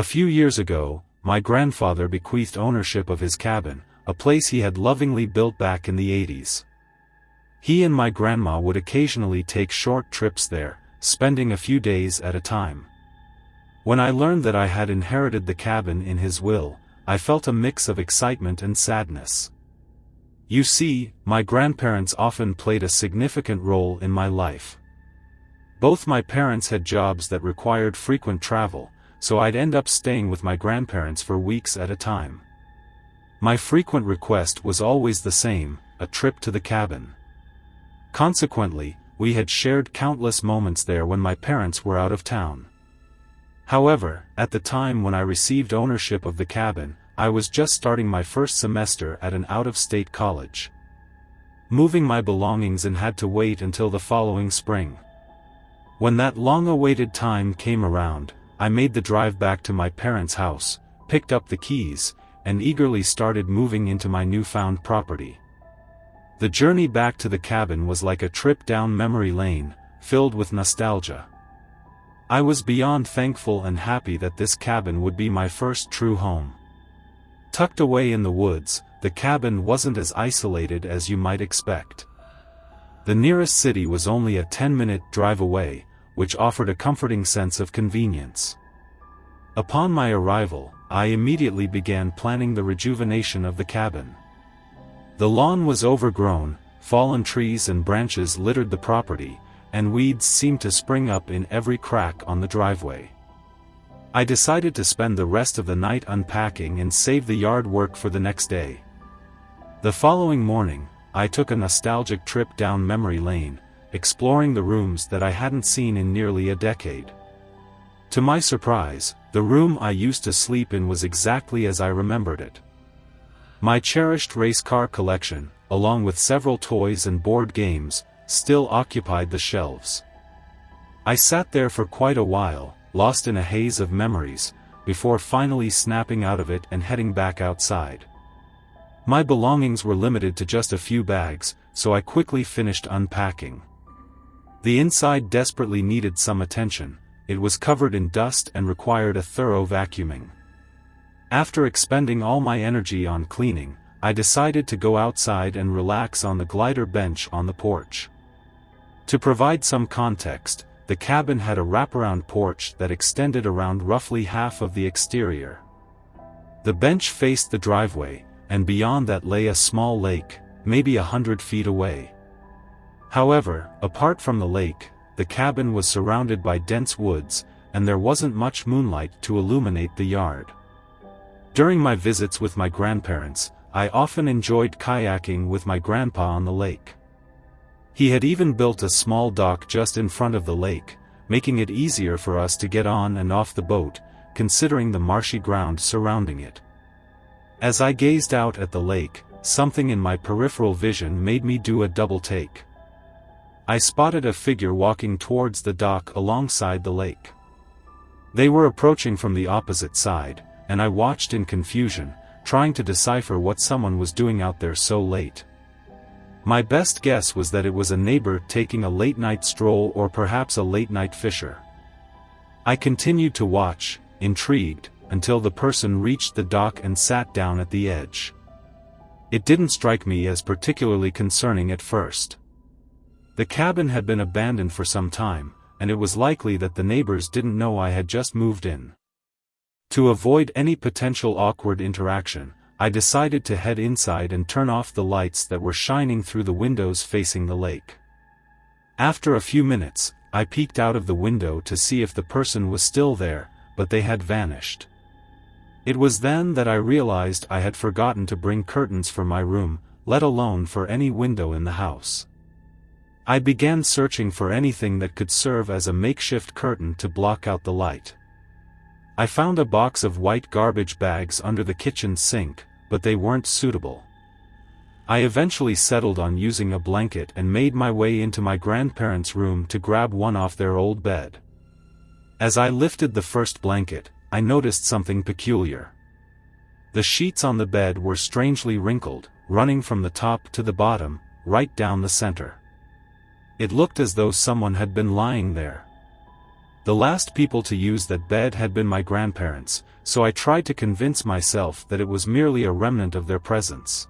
A few years ago, my grandfather bequeathed ownership of his cabin, a place he had lovingly built back in the 80s. He and my grandma would occasionally take short trips there, spending a few days at a time. When I learned that I had inherited the cabin in his will, I felt a mix of excitement and sadness. You see, my grandparents often played a significant role in my life. Both my parents had jobs that required frequent travel, so I'd end up staying with my grandparents for weeks at a time. My frequent request was always the same: a trip to the cabin. Consequently, we had shared countless moments there when my parents were out of town. However, at the time when I received ownership of the cabin, I was just starting my first semester at an out-of-state college. Moving my belongings and had to wait until the following spring. When that long-awaited time came around, I made the drive back to my parents' house, picked up the keys, and eagerly started moving into my newfound property. The journey back to the cabin was like a trip down memory lane, filled with nostalgia. I was beyond thankful and happy that this cabin would be my first true home. Tucked away in the woods, the cabin wasn't as isolated as you might expect. The nearest city was only a 10-minute drive away, which offered a comforting sense of convenience. Upon my arrival, I immediately began planning the rejuvenation of the cabin. The lawn was overgrown, fallen trees and branches littered the property, and weeds seemed to spring up in every crack on the driveway. I decided to spend the rest of the night unpacking and save the yard work for the next day. The following morning, I took a nostalgic trip down memory lane, exploring the rooms that I hadn't seen in nearly a decade. To my surprise, the room I used to sleep in was exactly as I remembered it. My cherished race car collection, along with several toys and board games, still occupied the shelves. I sat there for quite a while, lost in a haze of memories, before finally snapping out of it and heading back outside. My belongings were limited to just a few bags, so I quickly finished unpacking. The inside desperately needed some attention. It was covered in dust and required a thorough vacuuming. After expending all my energy on cleaning, I decided to go outside and relax on the glider bench on the porch. To provide some context, the cabin had a wraparound porch that extended around roughly half of the exterior. The bench faced the driveway, and beyond that lay a small lake, maybe 100 feet away. However, apart from the lake, the cabin was surrounded by dense woods, and there wasn't much moonlight to illuminate the yard. During my visits with my grandparents, I often enjoyed kayaking with my grandpa on the lake. He had even built a small dock just in front of the lake, making it easier for us to get on and off the boat, considering the marshy ground surrounding it. As I gazed out at the lake, something in my peripheral vision made me do a double take. I spotted a figure walking towards the dock alongside the lake. They were approaching from the opposite side, and I watched in confusion, trying to decipher what someone was doing out there so late. My best guess was that it was a neighbor taking a late-night stroll or perhaps a late-night fisher. I continued to watch, intrigued, until the person reached the dock and sat down at the edge. It didn't strike me as particularly concerning at first. The cabin had been abandoned for some time, and it was likely that the neighbors didn't know I had just moved in. To avoid any potential awkward interaction, I decided to head inside and turn off the lights that were shining through the windows facing the lake. After a few minutes, I peeked out of the window to see if the person was still there, but they had vanished. It was then that I realized I had forgotten to bring curtains for my room, let alone for any window in the house. I began searching for anything that could serve as a makeshift curtain to block out the light. I found a box of white garbage bags under the kitchen sink, but they weren't suitable. I eventually settled on using a blanket and made my way into my grandparents' room to grab one off their old bed. As I lifted the first blanket, I noticed something peculiar. The sheets on the bed were strangely wrinkled, running from the top to the bottom, right down the center. It looked as though someone had been lying there. The last people to use that bed had been my grandparents, so I tried to convince myself that it was merely a remnant of their presence.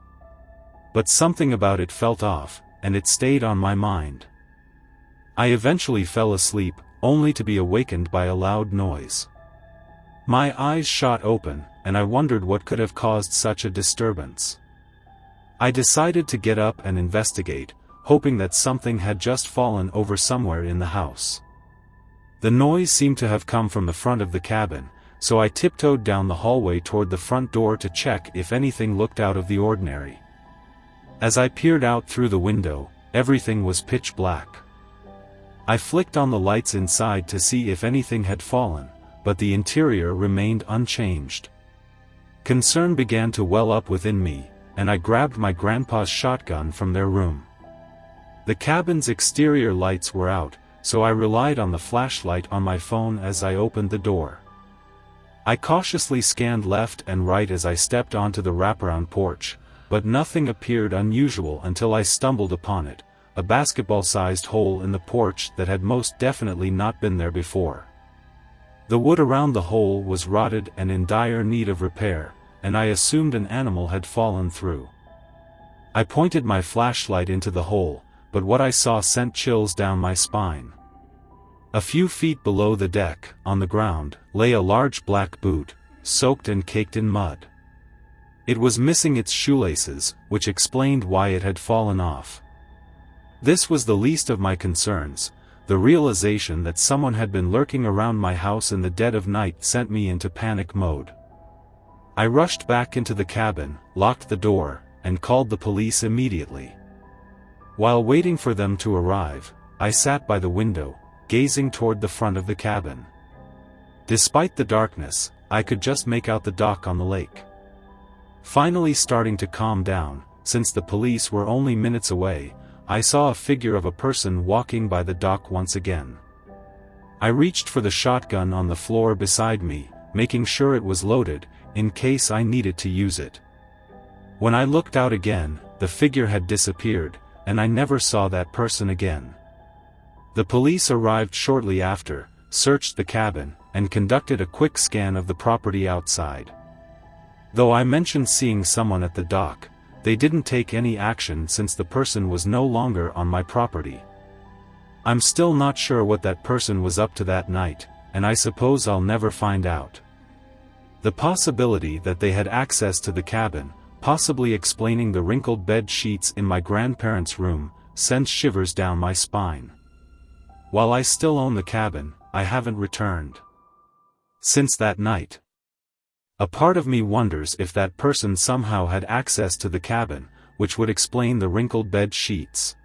But something about it felt off, and it stayed on my mind. I eventually fell asleep, only to be awakened by a loud noise. My eyes shot open, and I wondered what could have caused such a disturbance. I decided to get up and investigate, hoping that something had just fallen over somewhere in the house. The noise seemed to have come from the front of the cabin, so I tiptoed down the hallway toward the front door to check if anything looked out of the ordinary. As I peered out through the window, everything was pitch black. I flicked on the lights inside to see if anything had fallen, but the interior remained unchanged. Concern began to well up within me, and I grabbed my grandpa's shotgun from their room. The cabin's exterior lights were out, so I relied on the flashlight on my phone as I opened the door. I cautiously scanned left and right as I stepped onto the wraparound porch, but nothing appeared unusual until I stumbled upon it, a basketball-sized hole in the porch that had most definitely not been there before. The wood around the hole was rotted and in dire need of repair, and I assumed an animal had fallen through. I pointed my flashlight into the hole, but what I saw sent chills down my spine. A few feet below the deck, on the ground, lay a large black boot, soaked and caked in mud. It was missing its shoelaces, which explained why it had fallen off. This was the least of my concerns. The realization that someone had been lurking around my house in the dead of night sent me into panic mode. I rushed back into the cabin, locked the door, and called the police immediately. While waiting for them to arrive, I sat by the window, gazing toward the front of the cabin. Despite the darkness, I could just make out the dock on the lake. Finally starting to calm down, since the police were only minutes away, I saw a figure of a person walking by the dock once again. I reached for the shotgun on the floor beside me, making sure it was loaded, in case I needed to use it. When I looked out again, the figure had disappeared, and I never saw that person again. The police arrived shortly after, searched the cabin, and conducted a quick scan of the property outside. Though I mentioned seeing someone at the dock, they didn't take any action since the person was no longer on my property. I'm still not sure what that person was up to that night, and I suppose I'll never find out. The possibility that they had access to the cabin, possibly explaining the wrinkled bed sheets in my grandparents' room, sends shivers down my spine. While I still own the cabin, I haven't returned since that night. A part of me wonders if that person somehow had access to the cabin, which would explain the wrinkled bed sheets.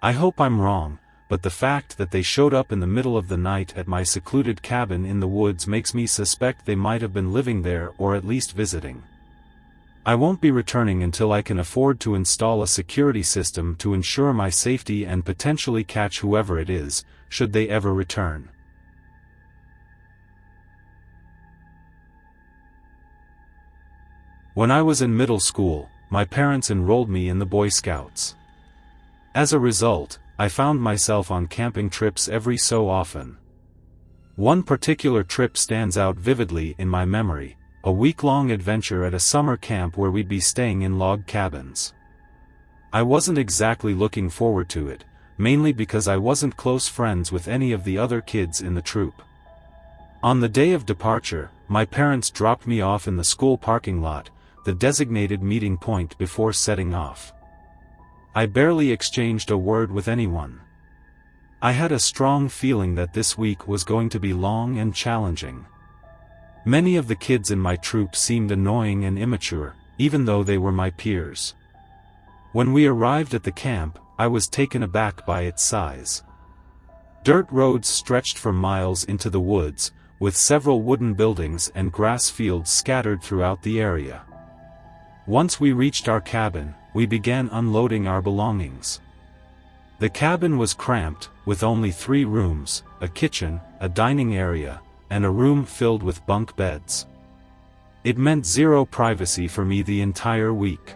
I hope I'm wrong, but the fact that they showed up in the middle of the night at my secluded cabin in the woods makes me suspect they might have been living there or at least visiting. I won't be returning until I can afford to install a security system to ensure my safety and potentially catch whoever it is, should they ever return. When I was in middle school, my parents enrolled me in the Boy Scouts. As a result, I found myself on camping trips every so often. One particular trip stands out vividly in my memory, a week-long adventure at a summer camp where we'd be staying in log cabins. I wasn't exactly looking forward to it, mainly because I wasn't close friends with any of the other kids in the troop. On the day of departure, my parents dropped me off in the school parking lot, the designated meeting point before setting off. I barely exchanged a word with anyone. I had a strong feeling that this week was going to be long and challenging. Many of the kids in my troop seemed annoying and immature, even though they were my peers. When we arrived at the camp, I was taken aback by its size. Dirt roads stretched for miles into the woods, with several wooden buildings and grass fields scattered throughout the area. Once we reached our cabin, we began unloading our belongings. The cabin was cramped, with only 3 rooms, a kitchen, a dining area, and a room filled with bunk beds. It meant zero privacy for me the entire week.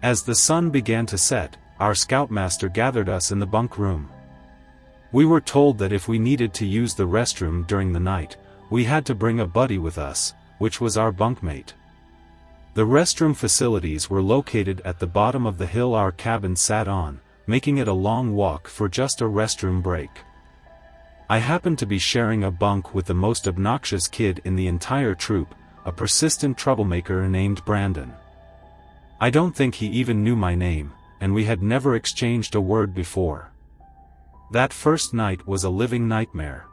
As the sun began to set, our scoutmaster gathered us in the bunk room. We were told that if we needed to use the restroom during the night, we had to bring a buddy with us, which was our bunkmate. The restroom facilities were located at the bottom of the hill our cabin sat on, making it a long walk for just a restroom break. I happened to be sharing a bunk with the most obnoxious kid in the entire troop, a persistent troublemaker named Brandon. I don't think he even knew my name, and we had never exchanged a word before. That first night was a living nightmare.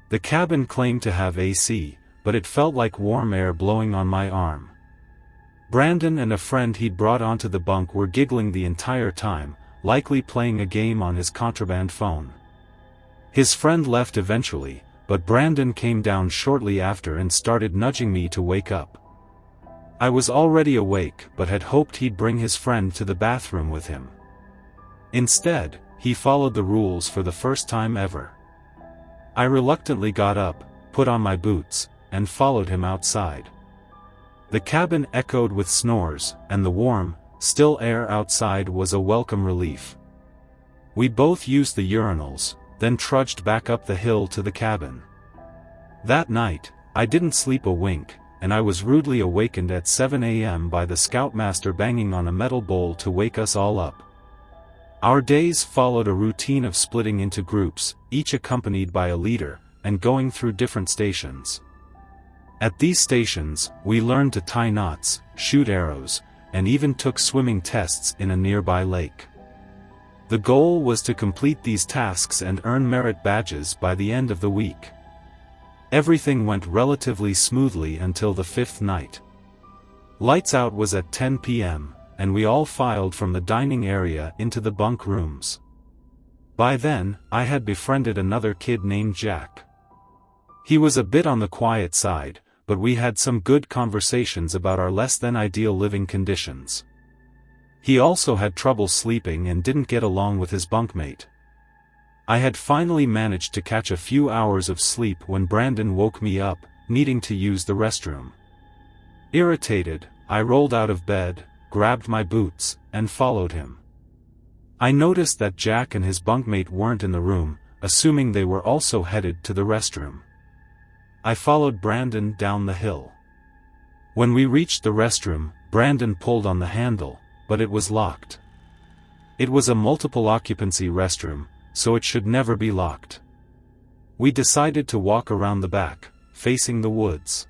The cabin claimed to have AC, but it felt like warm air blowing on my arm. Brandon and a friend he'd brought onto the bunk were giggling the entire time, likely playing a game on his contraband phone. His friend left eventually, but Brandon came down shortly after and started nudging me to wake up. I was already awake but had hoped he'd bring his friend to the bathroom with him. Instead, he followed the rules for the first time ever. I reluctantly got up, put on my boots, and followed him outside. The cabin echoed with snores, and the warm, still air outside was a welcome relief. We both used the urinals, then trudged back up the hill to the cabin. That night, I didn't sleep a wink, and I was rudely awakened at 7 a.m. by the scoutmaster banging on a metal bowl to wake us all up. Our days followed a routine of splitting into groups, each accompanied by a leader, and going through different stations. At these stations, we learned to tie knots, shoot arrows, and even took swimming tests in a nearby lake. The goal was to complete these tasks and earn merit badges by the end of the week. Everything went relatively smoothly until the fifth night. Lights out was at 10 p.m., and we all filed from the dining area into the bunk rooms. By then, I had befriended another kid named Jack. He was a bit on the quiet side, but we had some good conversations about our less-than-ideal living conditions. He also had trouble sleeping and didn't get along with his bunkmate. I had finally managed to catch a few hours of sleep when Brandon woke me up, needing to use the restroom. Irritated, I rolled out of bed, grabbed my boots, and followed him. I noticed that Jack and his bunkmate weren't in the room, assuming they were also headed to the restroom. I followed Brandon down the hill. When we reached the restroom, Brandon pulled on the handle, but it was locked. It was a multiple-occupancy restroom, so it should never be locked. We decided to walk around the back, facing the woods.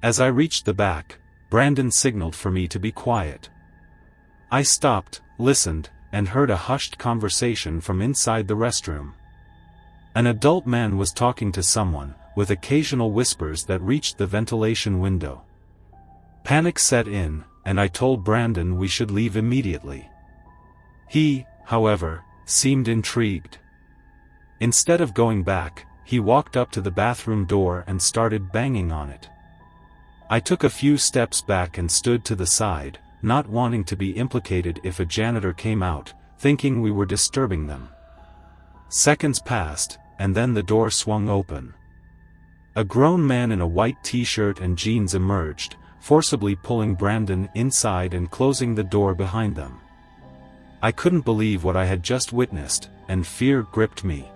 As I reached the back, Brandon signaled for me to be quiet. I stopped, listened, and heard a hushed conversation from inside the restroom. An adult man was talking to someone, with occasional whispers that reached the ventilation window. Panic set in, and I told Brandon we should leave immediately. He, however, seemed intrigued. Instead of going back, he walked up to the bathroom door and started banging on it. I took a few steps back and stood to the side, not wanting to be implicated if a janitor came out, thinking we were disturbing them. Seconds passed, and then the door swung open. A grown man in a white t-shirt and jeans emerged, forcibly pulling Brandon inside and closing the door behind them. I couldn't believe what I had just witnessed, and fear gripped me.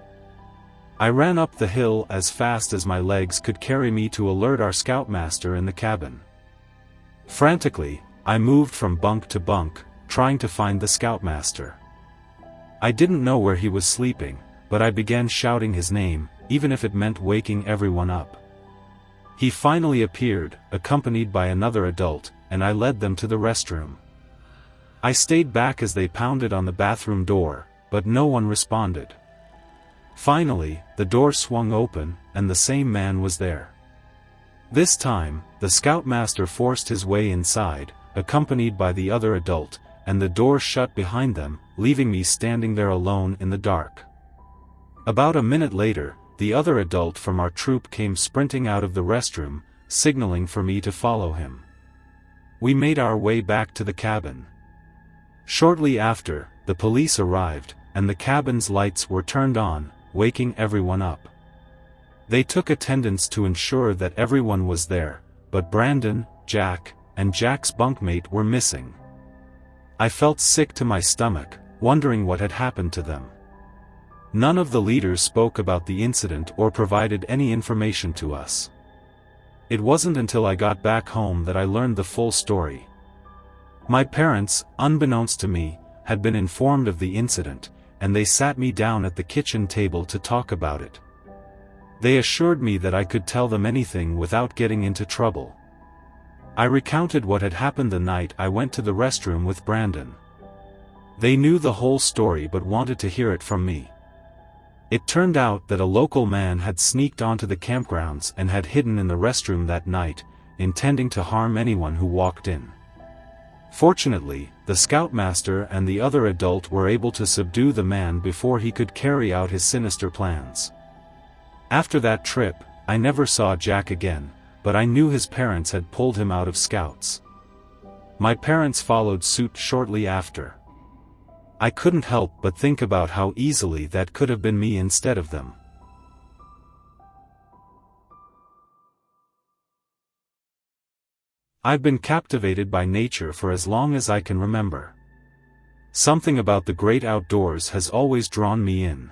I ran up the hill as fast as my legs could carry me to alert our scoutmaster in the cabin. Frantically, I moved from bunk to bunk, trying to find the scoutmaster. I didn't know where he was sleeping, but I began shouting his name, even if it meant waking everyone up. He finally appeared, accompanied by another adult, and I led them to the restroom. I stayed back as they pounded on the bathroom door, but no one responded. Finally, the door swung open, and the same man was there. This time, the scoutmaster forced his way inside, accompanied by the other adult, and the door shut behind them, leaving me standing there alone in the dark. About a minute later, the other adult from our troop came sprinting out of the restroom, signaling for me to follow him. We made our way back to the cabin. Shortly after, the police arrived, and the cabin's lights were turned on, waking everyone up. They took attendance to ensure that everyone was there, but Brandon, Jack, and Jack's bunkmate were missing. I felt sick to my stomach, wondering what had happened to them. None of the leaders spoke about the incident or provided any information to us. It wasn't until I got back home that I learned the full story. My parents, unbeknownst to me, had been informed of the incident, and they sat me down at the kitchen table to talk about it. They assured me that I could tell them anything without getting into trouble. I recounted what had happened the night I went to the restroom with Brandon. They knew the whole story but wanted to hear it from me. It turned out that a local man had sneaked onto the campgrounds and had hidden in the restroom that night, intending to harm anyone who walked in. Fortunately, the scoutmaster and the other adult were able to subdue the man before he could carry out his sinister plans. After that trip, I never saw Jack again, but I knew his parents had pulled him out of scouts. My parents followed suit shortly after. I couldn't help but think about how easily that could have been me instead of them. I've been captivated by nature for as long as I can remember. Something about the great outdoors has always drawn me in.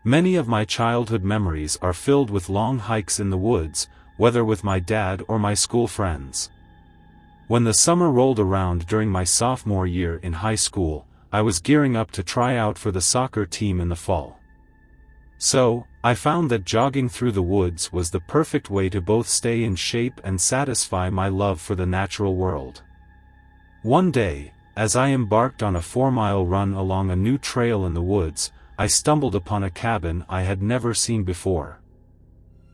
Many of my childhood memories are filled with long hikes in the woods, whether with my dad or my school friends. When the summer rolled around during my sophomore year in high school, I was gearing up to try out for the soccer team in the fall. So, I found that jogging through the woods was the perfect way to both stay in shape and satisfy my love for the natural world. One day, as I embarked on a 4-mile run along a new trail in the woods, I stumbled upon a cabin I had never seen before.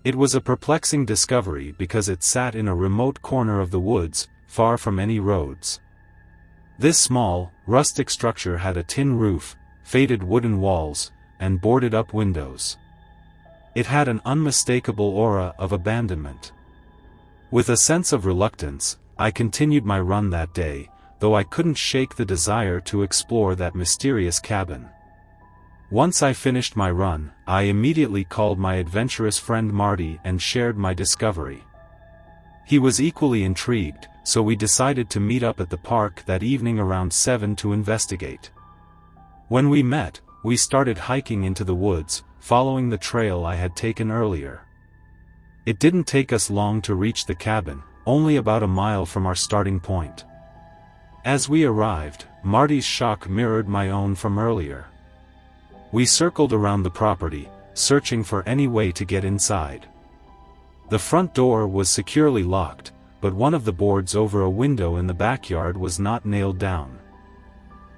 It was a perplexing discovery because it sat in a remote corner of the woods, far from any roads. This small, rustic structure had a tin roof, faded wooden walls, and boarded-up windows. It had an unmistakable aura of abandonment. With a sense of reluctance, I continued my run that day, though I couldn't shake the desire to explore that mysterious cabin. Once I finished my run, I immediately called my adventurous friend Marty and shared my discovery. He was equally intrigued, so we decided to meet up at the park that evening around 7 to investigate. When we met, we started hiking into the woods, following the trail I had taken earlier. It didn't take us long to reach the cabin, only about a mile from our starting point. As we arrived, Marty's shock mirrored my own from earlier. We circled around the property, searching for any way to get inside. The front door was securely locked, but one of the boards over a window in the backyard was not nailed down.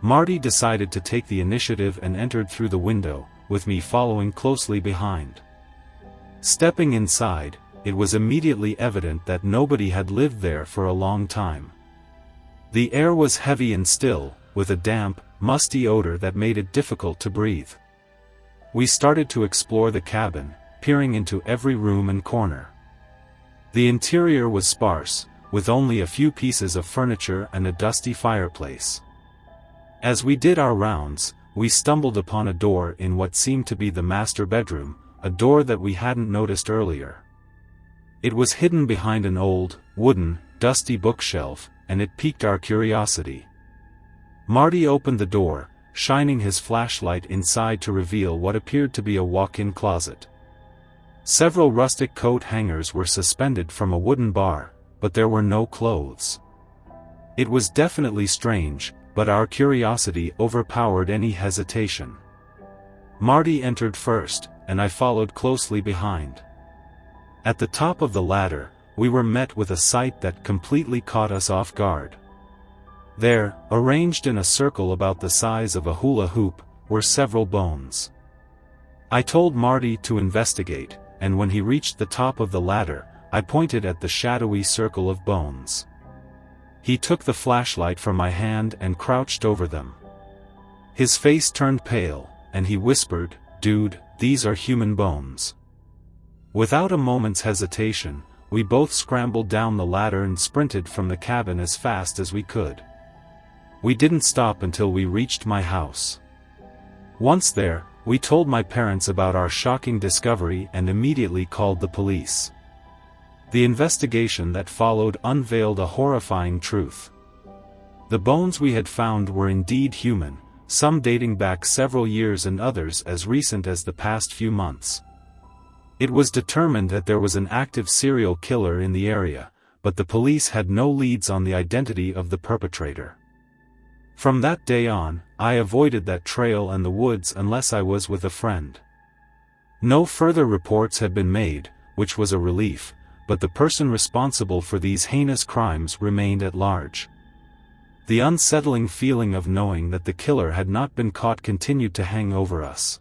Marty decided to take the initiative and entered through the window, with me following closely behind. Stepping inside, it was immediately evident that nobody had lived there for a long time. The air was heavy and still, with a damp, musty odor that made it difficult to breathe. We started to explore the cabin, peering into every room and corner. The interior was sparse, with only a few pieces of furniture and a dusty fireplace. As we did our rounds, we stumbled upon a door in what seemed to be the master bedroom, a door that we hadn't noticed earlier. It was hidden behind an old, wooden, dusty bookshelf, and it piqued our curiosity. Marty opened the door, shining his flashlight inside to reveal what appeared to be a walk-in closet. Several rustic coat hangers were suspended from a wooden bar, but there were no clothes. It was definitely strange, but our curiosity overpowered any hesitation. Marty entered first, and I followed closely behind. At the top of the ladder, we were met with a sight that completely caught us off guard. There, arranged in a circle about the size of a hula hoop, were several bones. I told Marty to investigate, and when he reached the top of the ladder, I pointed at the shadowy circle of bones. He took the flashlight from my hand and crouched over them. His face turned pale, and he whispered, "Dude, these are human bones." Without a moment's hesitation, we both scrambled down the ladder and sprinted from the cabin as fast as we could. We didn't stop until we reached my house. Once there, we told my parents about our shocking discovery and immediately called the police. The investigation that followed unveiled a horrifying truth. The bones we had found were indeed human, some dating back several years and others as recent as the past few months. It was determined that there was an active serial killer in the area, but the police had no leads on the identity of the perpetrator. From that day on, I avoided that trail and the woods unless I was with a friend. No further reports had been made, which was a relief, but the person responsible for these heinous crimes remained at large. The unsettling feeling of knowing that the killer had not been caught continued to hang over us.